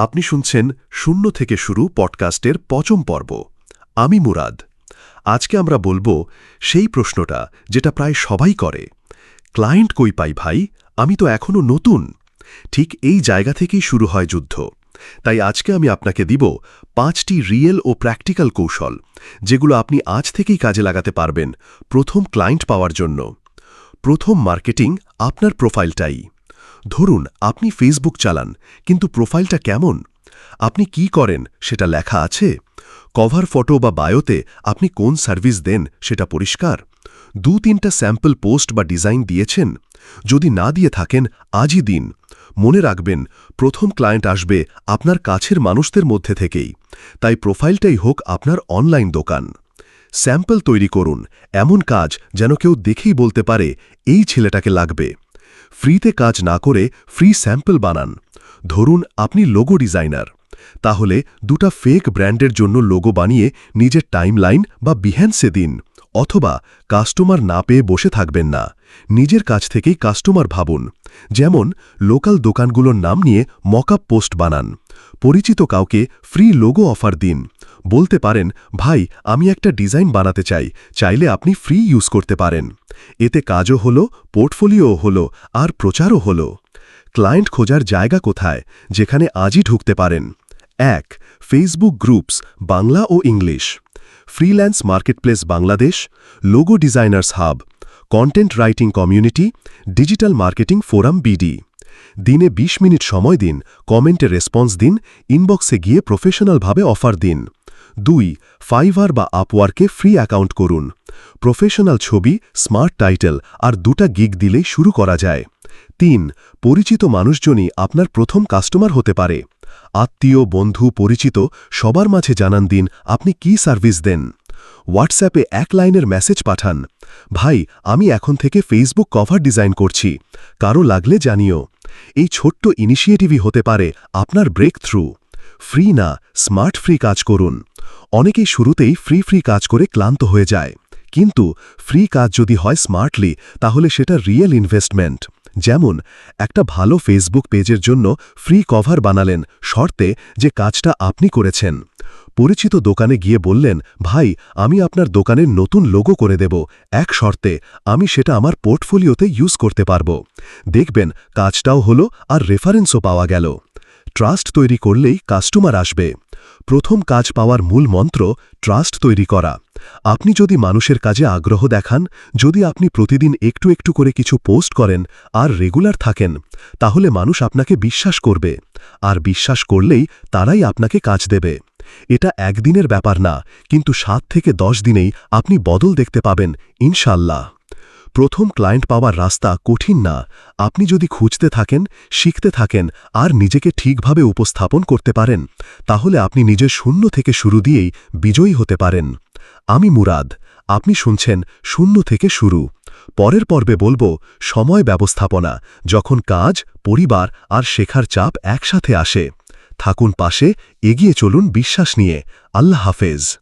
আপনি শুনছেন শূন্য থেকে শুরু পডকাস্টের পঞ্চম পর্ব। আমি মুরাদ। আজকে আমরা বলবো সেই প্রশ্নটা যেটা প্রায় সবাই করে, ক্লায়েন্ট কই পাই ভাই, আমি তো এখনো নতুন। ঠিক এই জায়গা থেকেই শুরু হয় যুদ্ধ। তাই আজকে আমি আপনাকে দিব 5টি রিয়েল ও প্র্যাকটিক্যাল কৌশল, যেগুলো আপনি আজ থেকেই কাজে লাগাতে পারবেন প্রথম ক্লায়েন্ট পাওয়ার জন্য। প্রথম, মার্কেটিং আপনার প্রোফাইলটাই। ধরুন আপনি ফেসবুক চালান, কিন্তু প্রোফাইলটা কেমন? আপনি কি করেন সেটা লেখা আছে? কভার ফটো বা বায়োতে আপনি কোন সার্ভিস দেন সেটা পরিষ্কার? 2-3টা স্যাম্পল পোস্ট বা ডিজাইন দিয়েছেন? যদি না দিয়ে থাকেন, আজই দিন। মনে রাখবেন, প্রথম ক্লায়েন্ট আসবে আপনার কাছের মানুষদের মধ্যে থেকেই। তাই প্রোফাইলটাই হোক আপনার অনলাইন দোকান। স্যাম্পল তৈরি করুন, এমন কাজ যেন কেউ দেখেই বলতে পারে এই ছেলেটাকে লাগবে। ফ্রিতে কাজ না করে ফ্রি স্যাম্পল বানান। ধরুন আপনি লোগো ডিজাইনার, তাহলে 2টা ফেক ব্র্যান্ডের জন্য লোগো বানিয়ে নিজের টাইমলাইন বা বিহ্যান্সে দিন। অথবা কাস্টমার না পেয়ে বসে থাকবেন না, নিজের কাছ থেকেই কাস্টমার ভাবুন। যেমন লোকাল দোকানগুলোর নাম নিয়ে মকআপ পোস্ট বানান। পরিচিত কাউকে ফ্রি লোগো অফার দিন। বলতে পারেন, ভাই আমি একটা ডিজাইন বানাতে চাই, চাইলে আপনি ফ্রি ইউজ করতে পারেন। এতে কাজও হলো, পোর্টফোলিওও হলো, আর প্রচারও হলো। ক্লায়েন্ট খোঁজার জায়গা কোথায়, যেখানে আজই ঢুকতে পারেন? 1. ফেসবুক গ্রুপস, বাংলা ও English. Freelance marketplace Bangladesh, logo designers hub, content writing community, digital marketing forum BD. দিনে 20 মিনিট সময় দিন, কমেন্টে রেসপন্স দিন, ইনবক্সে গিয়ে প্রফেশনালভাবে অফার দিন। 2. ফাইভার বা আপওয়ার্কে ফ্রি অ্যাকাউন্ট করুন। প্রফেশনাল ছবি, স্মার্ট টাইটেল আর 2টা গিগ দিলেই শুরু করা যায়। 3. পরিচিত মানুষজনই আপনার প্রথম কাস্টমার হতে পারে। আত্মীয়, বন্ধু, পরিচিত সবার মাঝে জানান দিন আপনি কি সার্ভিস দেন। হোয়াটসঅ্যাপে 1 লাইনের মেসেজ পাঠান, ভাই আমি এখন থেকে ফেসবুক কভার ডিজাইন করছি, কারো লাগলে জানিও। এই ছোট্ট ইনিশিয়েটিভই হতে পারে আপনার ব্রেক থ্রু। ফ্রি না, স্মার্ট ফ্রি কাজ করুন। অনেকেই শুরুতেই ফ্রি কাজ করে ক্লান্ত হয়ে যায়, কিন্তু ফ্রি কাজ যদি হয় স্মার্টলি, তাহলে সেটা রিয়েল ইনভেস্টমেন্ট। যেমন একটা ভালো ফেসবুক পেজের জন্য ফ্রি কভার বানালেন, শর্তে যে কাজটা আপনি করেছেন। পরিচিত দোকানে গিয়ে বললেন, ভাই আমি আপনার দোকানের নতুন লোগো করে দেব, এক শর্তে আমি সেটা আমার পোর্টফোলিওতে ইউজ করতে পারব। দেখবেন কাজটাও হলো আর রেফারেন্সও পাওয়া গেল। ট্রাস্ট তৈরি করলেই কাস্টমার আসবে। প্রথম কাজ পাওয়ার মূল মন্ত্র ট্রাস্ট তৈরি করা। আপনি যদি মানুষের কাজে আগ্রহ দেখান, যদি আপনি প্রতিদিন একটু একটু করে কিছু পোস্ট করেন আর রেগুলার থাকেন, তাহলে মানুষ আপনাকে বিশ্বাস করবে। আর বিশ্বাস করলেই তারাই আপনাকে কাজ দেবে। এটা একদিনের ব্যাপার না, কিন্তু 7 থেকে 10 দিনেই আপনি বদল দেখতে পাবেন ইনশাল্লাহ। প্রথম ক্লায়েন্ট পাওয়ার রাস্তা কঠিন না। আপনি যদি খুঁজতে থাকেন, শিখতে থাকেন আর নিজেকে ঠিকভাবে উপস্থাপন করতে পারেন, তাহলে আপনি নিজের শূন্য থেকে শুরু দিয়েই বিজয়ী হতে পারেন। আমি মুরাদ, আপনি শুনছেন শূন্য থেকে শুরু। পরের পর্বে বলবো সময় ব্যবস্থাপনা, যখন কাজ, পরিবার আর শেখার চাপ একসাথে আসে। থাকুন পাশে, এগিয়ে চলুন বিশ্বাস নিয়ে। আল্লাহ হাফেজ।